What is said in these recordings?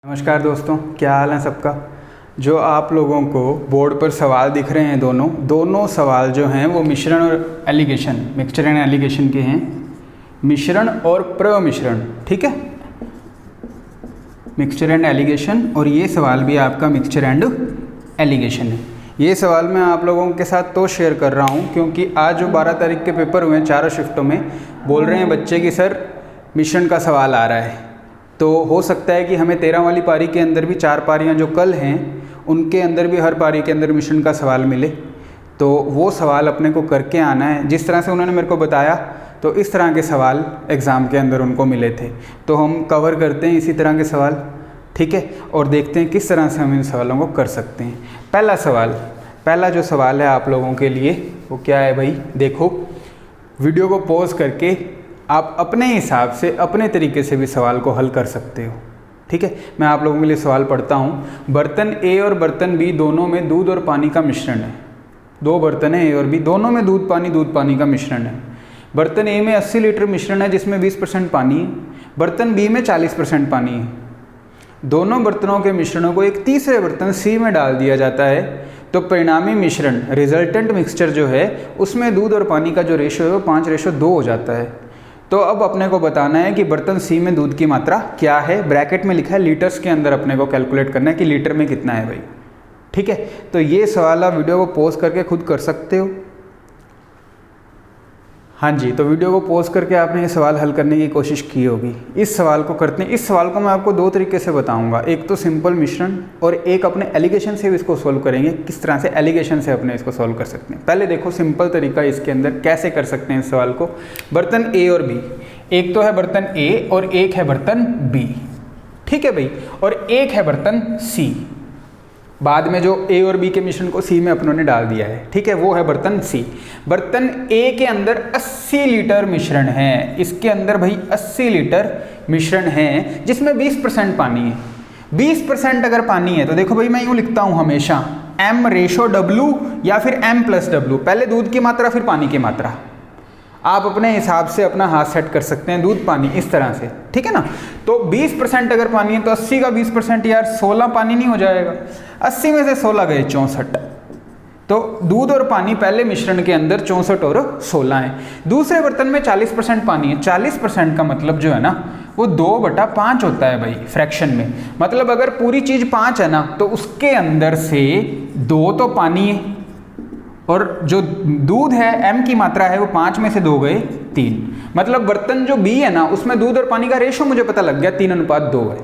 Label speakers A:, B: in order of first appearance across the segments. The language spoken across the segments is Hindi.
A: नमस्कार दोस्तों, क्या हाल है सबका। जो आप लोगों को बोर्ड पर सवाल दिख रहे हैं दोनों सवाल जो हैं वो मिश्रण और एलिगेशन, मिक्सचर एंड एलिगेशन के हैं। मिश्रण और प्रमिश्रण, ठीक है, मिक्सचर एंड एलिगेशन। और ये सवाल भी आपका मिक्सचर एंड एलिगेशन है। ये सवाल मैं आप लोगों के साथ तो शेयर कर रहा हूँ क्योंकि आज जो 12 तारीख के पेपर हुए हैं चारों शिफ्टों में, बोल रहे हैं बच्चे कि सर मिश्रण का सवाल आ रहा है। तो हो सकता है कि हमें 13 वाली पारी के अंदर भी 4 पारियां जो कल हैं उनके अंदर भी हर पारी के अंदर मिश्रण का सवाल मिले। तो वो सवाल अपने को करके आना है। जिस तरह से उन्होंने मेरे को बताया तो इस तरह के सवाल एग्ज़ाम के अंदर उनको मिले थे, तो हम कवर करते हैं इसी तरह के सवाल, ठीक है, और देखते हैं किस तरह से हम इन सवालों को कर सकते हैं। पहला जो सवाल है आप लोगों के लिए वो क्या है भाई, देखो वीडियो को पॉज करके आप अपने हिसाब से अपने तरीके से भी सवाल को हल कर सकते हो, ठीक है। मैं आप लोगों के लिए सवाल पढ़ता हूँ। बर्तन ए और बर्तन बी दोनों में दूध और पानी का मिश्रण है। दो बर्तन है ए और बी, दोनों में दूध पानी का मिश्रण है। बर्तन ए में 80 लीटर मिश्रण है जिसमें 20% पानी है। बर्तन बी में 40% पानी है। दोनों बर्तनों के मिश्रणों को एक तीसरे बर्तन सी में डाल दिया जाता है तो परिणामी मिश्रण, रिजल्टेंट मिक्सचर जो है उसमें दूध और पानी का जो रेशो है वो 5:2 हो जाता है। तो अब अपने को बताना है कि बर्तन सी में दूध की मात्रा क्या है। ब्रैकेट में लिखा है लीटर्स के अंदर अपने को कैलकुलेट करना है कि लीटर में कितना है भाई, ठीक है। तो ये सवाल आप वीडियो को पॉज करके खुद कर सकते हो। हाँ जी, तो वीडियो को पॉज करके आपने ये सवाल हल करने की कोशिश की होगी। इस सवाल को करते हैं। इस सवाल को मैं आपको 2 तरीके से बताऊंगा, एक तो सिंपल मिश्रण और एक अपने एलिगेशन से भी इसको सोल्व करेंगे। किस तरह से एलिगेशन से अपने इसको सोल्व कर सकते हैं। पहले देखो सिंपल तरीका इसके अंदर कैसे कर सकते हैं इस सवाल को। बर्तन ए और बी, एक तो है बर्तन ए और एक है बर्तन बी, ठीक है भाई, और एक है बर्तन सी। बाद में जो ए और बी के मिश्रण को सी में अपनों ने डाल दिया है, ठीक है, वो है बर्तन सी। बर्तन ए के अंदर 80 लीटर मिश्रण है। इसके अंदर भाई 80 लीटर मिश्रण है जिसमें 20% पानी है। 20% अगर पानी है तो देखो भाई मैं यूँ लिखता हूँ हमेशा M/W या फिर M+W, पहले दूध की मात्रा फिर पानी की मात्रा। आप अपने हिसाब से अपना हाथ सेट कर सकते हैं, दूध पानी इस तरह से, ठीक है ना। तो 20% अगर पानी है तो 80 का 20% यार 16 पानी नहीं हो जाएगा। 80 में से 16 गए 64। तो दूध और पानी पहले मिश्रण के अंदर 64 और 16 है। दूसरे बर्तन में 40% पानी है। 40% का मतलब जो है ना वो 2/5 होता है भाई फ्रैक्शन में। मतलब अगर पूरी चीज़ 5 है ना तो उसके अंदर से 2 तो पानी है और जो दूध है m की मात्रा है वो 5 में से 2 गए 3। मतलब बर्तन जो B है ना उसमें दूध और पानी का रेशो मुझे पता लग गया 3:2 है।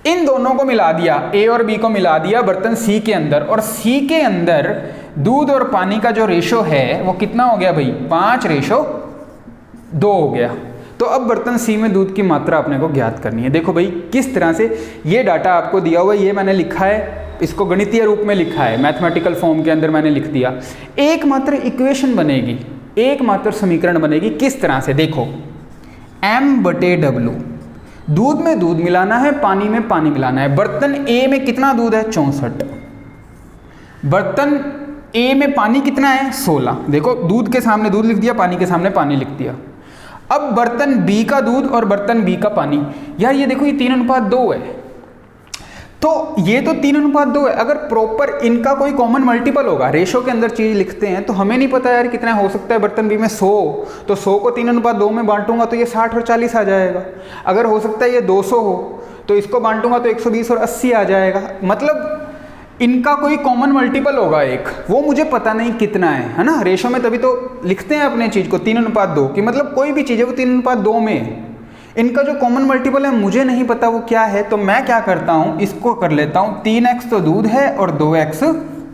A: इन दोनों को मिला दिया, A और B को मिला दिया बर्तन C के अंदर, और C के अंदर दूध और पानी का जो रेशो है वो कितना हो गया भाई, 5:2 हो गया। तो अब बर्तन C में दूध की मात्रा अपने को ज्ञात करनी है। देखो भाई किस तरह से ये डाटा आपको दिया हुआ है, ये मैंने लिखा है, इसको गणितीय रूप में लिखा है, मैथमेटिकल फॉर्म के अंदर मैंने लिख दिया। एकमात्र इक्वेशन बनेगी, एकमात्र समीकरण बनेगी। किस तरह से, देखो M/W, दूध में दूध मिलाना है, पानी में पानी मिलाना है। बर्तन A में कितना दूध है, 64। बर्तन A में पानी कितना है, 16। देखो दूध के सामने दूध लिख दिया, पानी के सामने पानी लिख दिया। अब बर्तन B का दूध और बर्तन B का पानी, यार ये देखो ये 3:2 है। तो ये तो 3:2 है। अगर प्रॉपर इनका कोई कॉमन मल्टीपल होगा, रेशो के अंदर चीज लिखते हैं तो हमें नहीं पता यार कितना हो सकता है। बर्तन बी में 100, तो 100 को 3:2 में बांटूंगा तो ये 60 और 40 आ जाएगा। अगर हो सकता है ये 200 हो तो इसको बांटूंगा तो 120 और 80 आ जाएगा। मतलब इनका कोई कॉमन मल्टीपल होगा एक, वो मुझे पता नहीं कितना है ना। रेशो में तभी तो लिखते हैं अपने चीज को 3:2 कि मतलब कोई भी चीज़ है वो 3:2 में है। इनका जो कॉमन मल्टीपल है मुझे नहीं पता वो क्या है, तो मैं क्या करता हूँ, इसको कर लेता हूँ 3x तो दूध है और 2x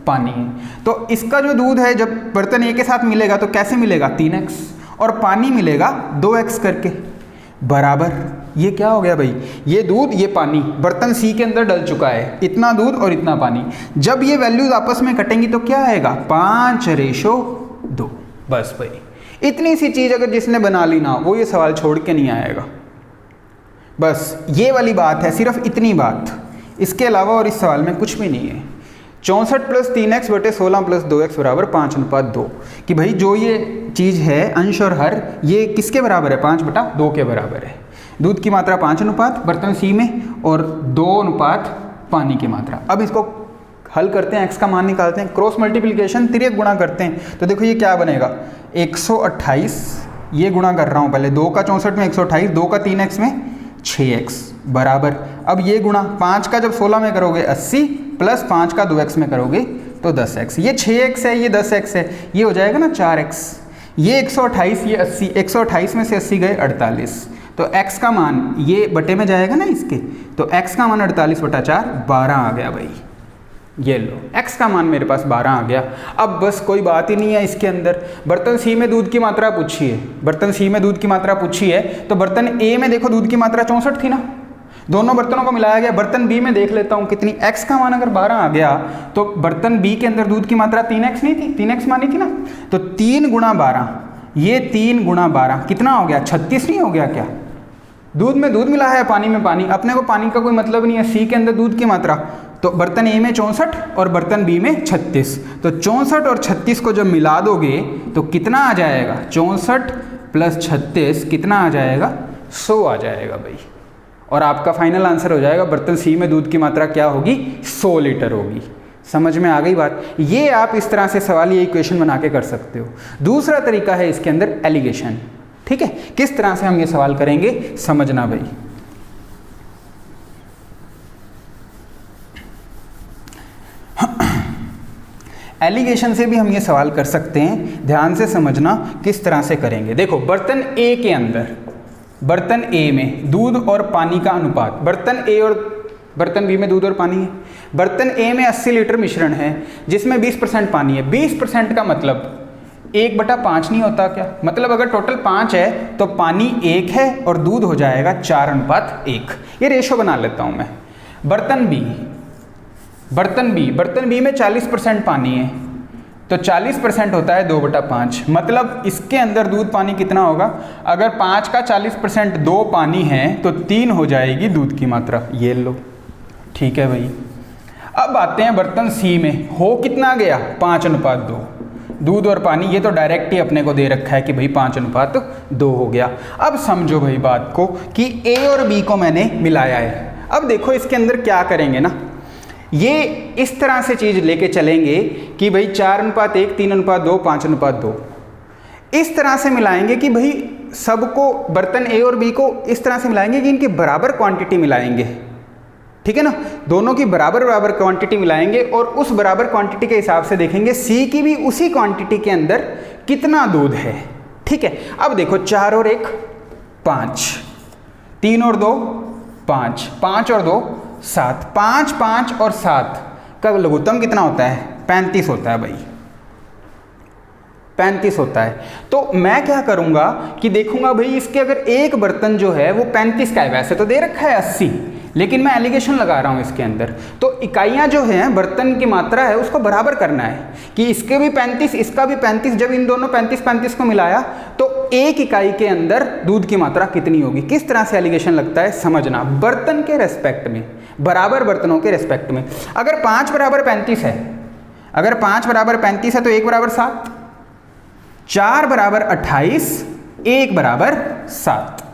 A: पानी है। तो इसका जो दूध है जब बर्तन A के साथ मिलेगा तो कैसे मिलेगा, 3x, और पानी मिलेगा 2x करके, बराबर। ये क्या हो गया भाई, ये दूध ये पानी बर्तन C के अंदर डल चुका है, इतना दूध और इतना पानी। जब ये वैल्यूज आपस में कटेंगी तो क्या आएगा, 5:2। बस भाई इतनी सी चीज़ अगर जिसने बना ली ना वो ये सवाल छोड़ के नहीं आएगा। बस ये वाली बात है, सिर्फ इतनी बात, इसके अलावा और इस सवाल में कुछ भी नहीं है। 64 + 3x / 16 + 2x = 5:2 कि भाई जो ये चीज़ है अंश और हर ये किसके बराबर है, 5/2 के बराबर है। दूध की मात्रा 5 अनुपात बर्तन सी में और 2 अनुपात पानी की मात्रा। अब इसको हल करते हैं, x का मान निकालते हैं, क्रॉस मल्टीप्लिकेशन तिर्यक गुणा करते हैं। तो देखो ये क्या बनेगा, 128, ये गुणा कर रहा हूँ पहले, 2 का 64 में 128, 2 का 3x में 6x बराबर, अब ये गुणा 5 का जब 16 में करोगे 80 प्लस 5 का 2x में करोगे तो 10x, ये 6x है, ये 10x है, ये हो जाएगा ना 4x, ये 128, ये 80, 128 में से 80 गए 48, तो x का मान ये बटे में जाएगा ना इसके, तो x का मान 48/4 12 आ गया भाई। ये लो x का मान मेरे पास 12 आ गया। अब बस कोई बात ही नहीं है इसके अंदर, बर्तन सी में दूध की मात्रा पूछी है, बर्तन सी में दूध की मात्रा पूछी है, तो बर्तन ए में देखो दूध की मात्रा 64 थी ना, दोनों बर्तनों को मिलाया गया। बर्तन बी में देख लेता हूँ कितनी, x का मान अगर 12 आ गया तो बर्तन बी के अंदर दूध की मात्रा 3x नहीं थी, 3x मानी थी ना, तो 3 गुणा 12, ये 3 गुणा 12 कितना हो गया, 36 नहीं हो गया क्या? दूध में दूध मिला है, पानी में पानी, अपने को पानी का कोई मतलब नहीं है। सी के अंदर दूध की मात्रा, तो बर्तन ए में 64 और बर्तन बी में 36, तो 64 और 36 को जब मिला दोगे तो कितना आ जाएगा, 64 प्लस 36 कितना आ जाएगा, 100 आ जाएगा भाई। और आपका फाइनल आंसर हो जाएगा बर्तन सी में दूध की मात्रा क्या होगी, 100 लीटर होगी। समझ में आ गई बात? ये आप इस तरह से सवाल, ये इक्वेशन बना के कर सकते हो। दूसरा तरीका है इसके अंदर एलिगेशन, ठीक है, किस तरह से हम ये सवाल करेंगे समझना भाई। एलिगेशन से भी हम ये सवाल कर सकते हैं, ध्यान से समझना किस तरह से करेंगे। देखो बर्तन ए के अंदर, बर्तन ए में दूध और पानी का अनुपात, बर्तन ए और बर्तन बी में दूध और पानी है। बर्तन ए में 80 लीटर मिश्रण है जिसमें 20% पानी है। 20% का मतलब 1/5 नहीं होता क्या? मतलब अगर टोटल 5 है तो पानी 1 है और दूध हो जाएगा 4:1। ये रेशो बना लेता हूँ मैं। बर्तन बी में 40% पानी है तो 40% होता है 2/5, मतलब इसके अंदर दूध पानी कितना होगा? अगर 5 का 40% 2 पानी है तो 3 हो जाएगी दूध की मात्रा। ये लो, ठीक है भाई। अब आते हैं बर्तन सी में, हो कितना गया, 5:2 दूध और पानी, ये तो डायरेक्ट ही अपने को दे रखा है कि भाई 5:2 हो गया। अब समझो भाई बात को कि ए और बी को मैंने मिलाया है। अब देखो इसके अंदर क्या करेंगे ना, ये इस तरह से चीज़ लेके चलेंगे कि भाई 4:1, 3:2, 5:2, इस तरह से मिलाएंगे कि भाई सबको, बर्तन ए और बी को इस तरह से मिलाएंगे कि इनकी बराबर क्वांटिटी मिलाएंगे, ठीक है ना, दोनों की बराबर बराबर क्वांटिटी मिलाएंगे और उस बराबर क्वांटिटी के हिसाब से देखेंगे सी की भी उसी क्वांटिटी के अंदर कितना दूध है, ठीक है। अब देखो 4 और 1 5, 3 और 2 5, 5 और 2 7, 5, 5 और 7 का लघुत्तम कितना होता है, 35 होता है भाई, 35 होता है। तो मैं क्या करूंगा कि देखूंगा भाई इसके अगर एक बर्तन जो है वो 35 का है, वैसे तो दे रखा है 80, लेकिन मैं एलिगेशन लगा रहा हूं इसके अंदर, तो इकाइयां जो हैं बर्तन की मात्रा है उसको बराबर करना है कि इसके भी 35 इसका भी 35, जब इन दोनों 35-35 को मिलाया तो एक इकाई के अंदर दूध की मात्रा कितनी होगी। किस तरह से एलिगेशन लगता है समझना, बर्तन के रेस्पेक्ट में, बराबर बर्तनों के रेस्पेक्ट में। अगर 5 = 35 है, अगर 5 = 35 है तो 1 = 7, 4 = 28, 1 = 7।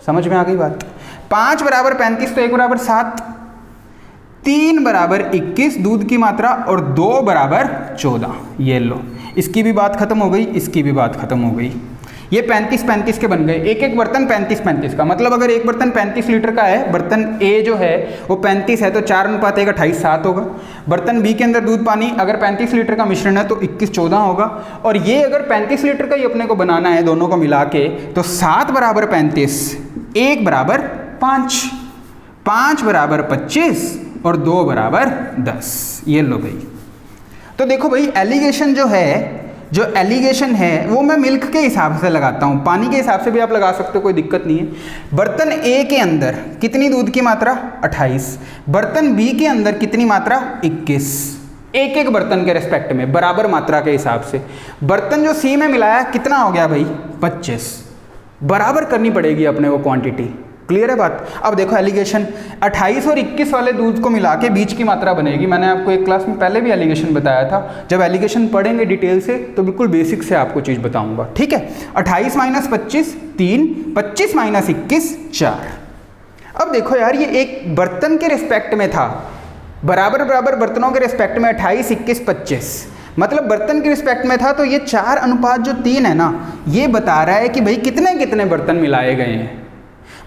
A: समझ में आ गई बात? 5 = 35 तो 1 = 7, 3 = 21 दूध की मात्रा और 2 = 14। ये लो, इसकी भी बात खत्म हो गई, इसकी भी बात खत्म हो गई। ये 35-35 के बन गए, एक एक बर्तन 35-35 का, मतलब अगर एक बर्तन 35 लीटर का है, बर्तन ए जो है वो 35 है तो 4:1 28 7 होगा। बर्तन बी के अंदर दूध पानी अगर 35 लीटर का मिश्रण है तो 21 14 होगा। और ये अगर 35 लीटर का ही अपने को बनाना है दोनों को मिला के, तो 7 = 35, 1 = 5, 5 = 25 और 2 = 10। ये लो भाई। तो देखो भाई एलिगेशन जो एलिगेशन है वो मैं मिल्क के हिसाब से लगाता हूँ, पानी के हिसाब से भी आप लगा सकते हो, कोई दिक्कत नहीं है। बर्तन ए के अंदर कितनी दूध की मात्रा 28, बर्तन बी के अंदर कितनी मात्रा 21, एक एक बर्तन के रेस्पेक्ट में बराबर मात्रा के हिसाब से। बर्तन जो सी में मिलाया कितना हो गया भाई 25, बराबर करनी पड़ेगी अपने को क्वांटिटी, क्लियर है बात। अब देखो एलिगेशन 28 और 21 वाले दूध को मिला के बीच की मात्रा बनेगी। मैंने आपको एक क्लास में पहले भी एलिगेशन बताया था। जब एलिगेशन पढ़ेंगे डिटेल से तो बिल्कुल बेसिक से आपको चीज़ बताऊंगा, ठीक है। 28 माइनस 25 3, 25 माइनस 21 4। अब देखो यार, ये एक बर्तन के रिस्पेक्ट में था, बराबर बराबर बर्तनों के रिस्पेक्ट में 28 21 25, मतलब बर्तन के रिस्पेक्ट में था। तो ये 4 अनुपात जो 3 है ना, ये बता रहा है कि भाई कितने कितने बर्तन मिलाए गए हैं।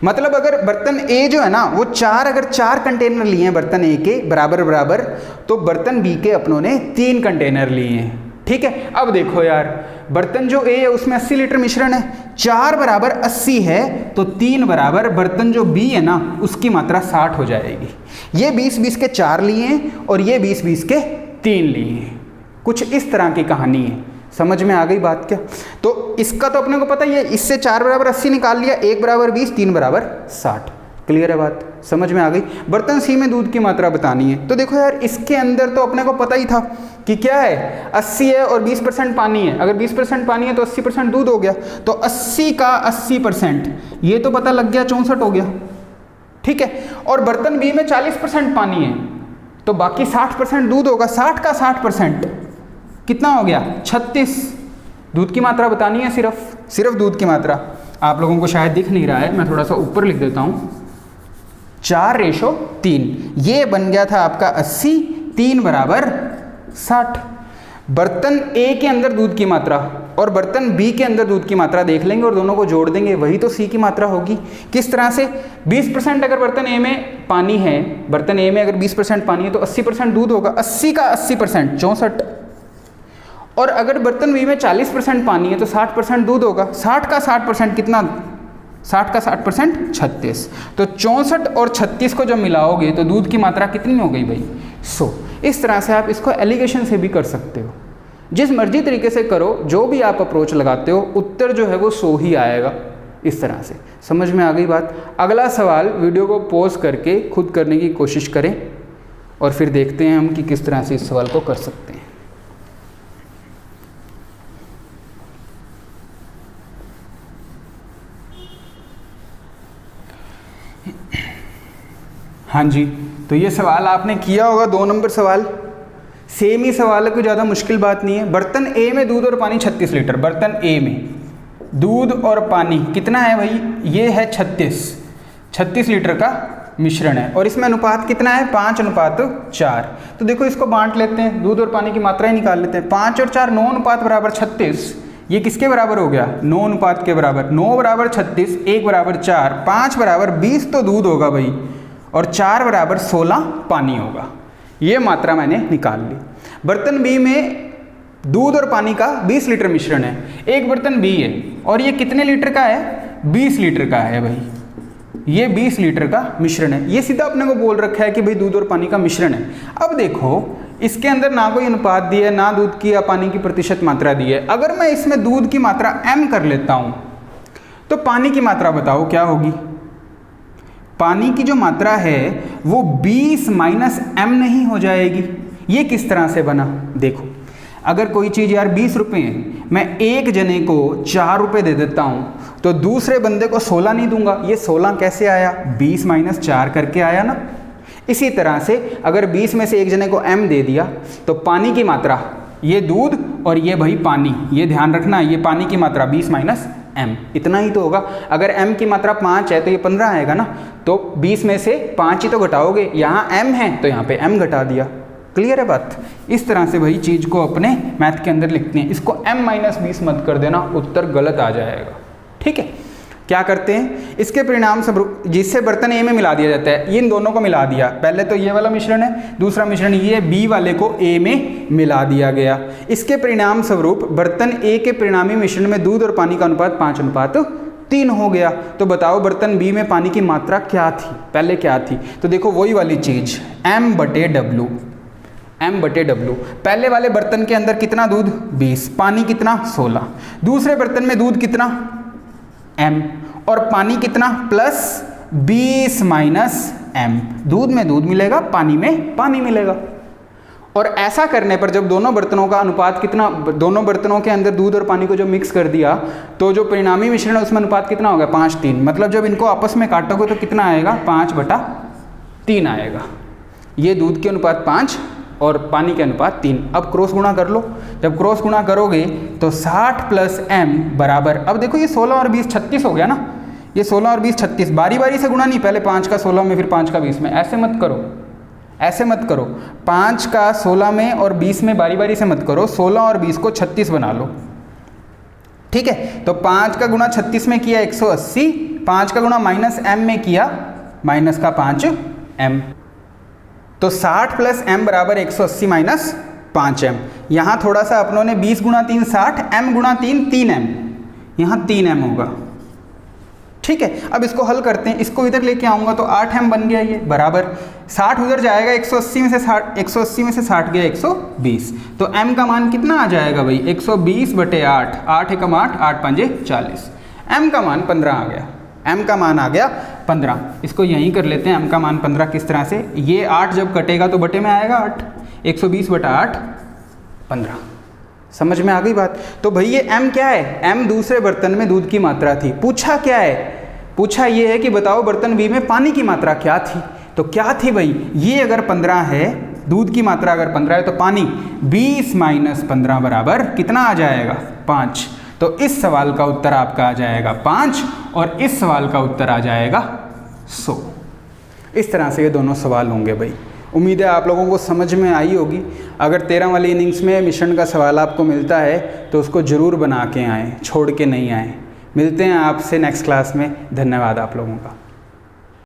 A: मतलब अगर बर्तन ए जो है ना वो अगर 4 कंटेनर लिए हैं बर्तन ए के बराबर बराबर, तो बर्तन बी के अपनों ने 3 कंटेनर लिए हैं, ठीक है। अब देखो यार, बर्तन जो ए है उसमें 80 लीटर मिश्रण है, 4 बराबर 80 है, तो 3 बराबर बर्तन जो बी है ना उसकी मात्रा 60 हो जाएगी। ये 20-20 के 4 लिए हैं और ये 20-20 के 3 लिए हैं। कुछ इस तरह की कहानी है, समझ में आ गई बात क्या। तो इसका तो अपने को पता ही है, इससे 4 बराबर 80 निकाल लिया, 1 बराबर 20, 3 बराबर 60। क्लियर है बात, समझ में आ गई। बर्तन सी में दूध की मात्रा बतानी है। तो देखो यार, इसके अंदर तो अपने को पता ही था कि क्या है, 80 है और 20% पानी है। अगर 20% पानी है तो 80% दूध हो गया, तो 80 का 80%, ये तो पता लग गया 64 हो गया, ठीक है। और बर्तन बी में 40% पानी है, तो बाकी 60% दूध होगा। 60 का 60% कितना हो गया, 36। दूध की मात्रा बतानी है, सिर्फ दूध की मात्रा। आप लोगों को शायद दिख नहीं रहा है, मैं थोड़ा सा ऊपर लिख देता हूँ। 4:3, ये बन गया था आपका 80, 3 बराबर 60। बर्तन ए के अंदर दूध की मात्रा और बर्तन बी के अंदर दूध की मात्रा देख लेंगे और दोनों को जोड़ देंगे, वही तो सी की मात्रा होगी। किस तरह से, 20% अगर बर्तन ए में पानी है, बर्तन ए में अगर 20% पानी है तो 80% दूध होगा। 80 का 80% 64। और अगर बर्तन बी में 40% पानी है तो 60% दूध होगा। 60 का 60% कितना, 60 का 60% 36। तो 64 और 36 को जब मिलाओगे तो दूध की मात्रा कितनी हो गई भाई, 100। इस तरह से आप इसको एलिगेशन से भी कर सकते हो, जिस मर्जी तरीके से करो, जो भी आप अप्रोच लगाते हो, उत्तर जो है वो 100 ही आएगा। इस तरह से समझ में आ गई बात। अगला सवाल वीडियो को पॉज करके खुद करने की कोशिश करें और फिर देखते हैं हम कि किस तरह से इस सवाल को कर सकते हैं। हाँ जी, तो ये सवाल आपने किया होगा, 2 नंबर सवाल। सेम ही सवाल है, कोई ज़्यादा मुश्किल बात नहीं है। बर्तन ए में दूध और पानी 36 लीटर, बर्तन ए में दूध और पानी कितना है भाई, ये है 36 लीटर का मिश्रण है। और इसमें अनुपात कितना है, 5:4। तो देखो इसको बांट लेते हैं, दूध और पानी की मात्रा ही निकाल लेते हैं। 5 और 4 9 अनुपात बराबर 36। ये किसके बराबर हो गया, 9 अनुपात के बराबर। 9 बराबर 36, 1 बराबर 4, 5 बराबर 20 तो दूध होगा भाई, और 4 बराबर 16 पानी होगा। ये मात्रा मैंने निकाल ली। बर्तन बी में दूध और पानी का 20 लीटर मिश्रण है। एक बर्तन बी है और ये कितने लीटर का है, 20 लीटर का है भाई। ये 20 लीटर का मिश्रण है। ये सीधा अपने को बोल रखा है कि भाई दूध और पानी का मिश्रण है। अब देखो इसके अंदर ना कोई अनुपात दिया है, ना दूध की या पानी की प्रतिशत मात्रा दी है। अगर मैं इसमें दूध की मात्रा m कर लेता हूं तो पानी की मात्रा बताओ क्या होगी। पानी की जो मात्रा है वो 20 माइनस m नहीं हो जाएगी। ये किस तरह से बना, देखो अगर कोई चीज़ यार 20 रुपये है, मैं एक जने को 4 रुपये दे देता हूँ तो दूसरे बंदे को 16 नहीं दूंगा। ये 16 कैसे आया, 20 माइनस 4 करके आया ना। इसी तरह से अगर 20 में से एक जने को m दे दिया तो पानी की मात्रा, ये दूध और ये भाई पानी, ये ध्यान रखना, ये पानी की मात्रा 20 माइनस m, इतना ही तो होगा। अगर m की मात्रा 5 है तो ये 15 आएगा ना, तो 20 में से 5 ही तो घटाओगे, यहाँ m है तो यहाँ पे m घटा दिया। क्लियर है बात। इस तरह से भाई चीज़ को अपने मैथ के अंदर लिखते हैं। इसको m माइनस 20 मत कर देना, उत्तर गलत आ जाएगा। ठीक है, क्या करते हैं, इसके परिणाम स्वरूप जिससे बर्तन ए में मिला दिया जाता है, इन दोनों को मिला दिया। पहले तो ये वाला मिश्रण है, दूसरा मिश्रण ये बी वाले को ए में मिला दिया गया। इसके परिणाम स्वरूप बर्तन ए के परिणामी मिश्रण में दूध और पानी का अनुपात 5:3 हो गया। तो बताओ बर्तन बी में पानी की मात्रा क्या थी, पहले क्या थी। तो देखो वही वाली चीज m/w, m/w। पहले वाले बर्तन के अंदर कितना दूध, 20, पानी कितना, 16। दूसरे बर्तन में दूध कितना, m, और पानी कितना, प्लस 20 माइनस m। दूध में दूध मिलेगा, पानी में पानी मिलेगा। और ऐसा करने पर जब दोनों बर्तनों का अनुपात कितना, दोनों बर्तनों के अंदर दूध और पानी को जो मिक्स कर दिया तो जो परिणामी मिश्रण है उसमें अनुपात कितना होगा 5:3। मतलब जब इनको आपस में काटोगे तो कितना आएगा 5/3 आएगा। ये दूध के अनुपात 5 और पानी के अनुपात 3। अब क्रॉस गुणा कर लो। जब क्रॉस गुणा करोगे तो 60 + m बराबर, अब देखो ये 16 और 20 36 हो गया ना, ये 16 और 20 36, बारी बारी से गुणा नहीं, पहले 5 का 16 में फिर 5 का 20 में, ऐसे मत करो, ऐसे मत करो, 5 का 16 में और 20 में बारी बारी से मत करो, 16 और 20 को 36 बना लो। ठीक है, तो 5 का गुणा 36 में किया 180, 5 का गुणा -m में किया -5m, तो 60 + m बराबर 180 - 5m। यहाँ थोड़ा सा अपनों ने 20 × 3 60, m × 3 3m, यहाँ 3m होगा। ठीक है, अब इसको हल करते हैं, इसको इधर लेके आऊँगा तो 8m बन गया, ये बराबर 60 उधर जाएगा, 180 में से 60 गया 120, तो m का मान कितना आ जाएगा भाई 120/8, 8 × 8 8 × 5 40, m का मान 15 आ गया, m का मान आ गया 15। इसको यहीं कर लेते हैं, m का मान 15 किस तरह से, ये 8 जब कटेगा तो बटे में आएगा 8, 120/8 15। समझ में आ गई बात। तो भाई ये m क्या है, m दूसरे बर्तन में दूध की मात्रा थी। पूछा क्या है, पूछा ये है कि बताओ बर्तन B में पानी की मात्रा क्या थी। तो क्या थी भाई, ये अगर 15 है, दूध की मात्रा अगर 15 है तो पानी 20 - 15 बराबर कितना आ जाएगा 5। तो इस सवाल का उत्तर आपका आ जाएगा 5 और इस सवाल का उत्तर आ जाएगा 100। इस तरह से ये दोनों सवाल होंगे भाई। उम्मीद है आप लोगों को समझ में आई होगी। अगर 13 वाली इनिंग्स में मिश्रण का सवाल आपको मिलता है तो उसको ज़रूर बना के आएँ, छोड़ के नहीं आएँ। मिलते हैं आपसे नेक्स्ट क्लास में। धन्यवाद आप लोगों का।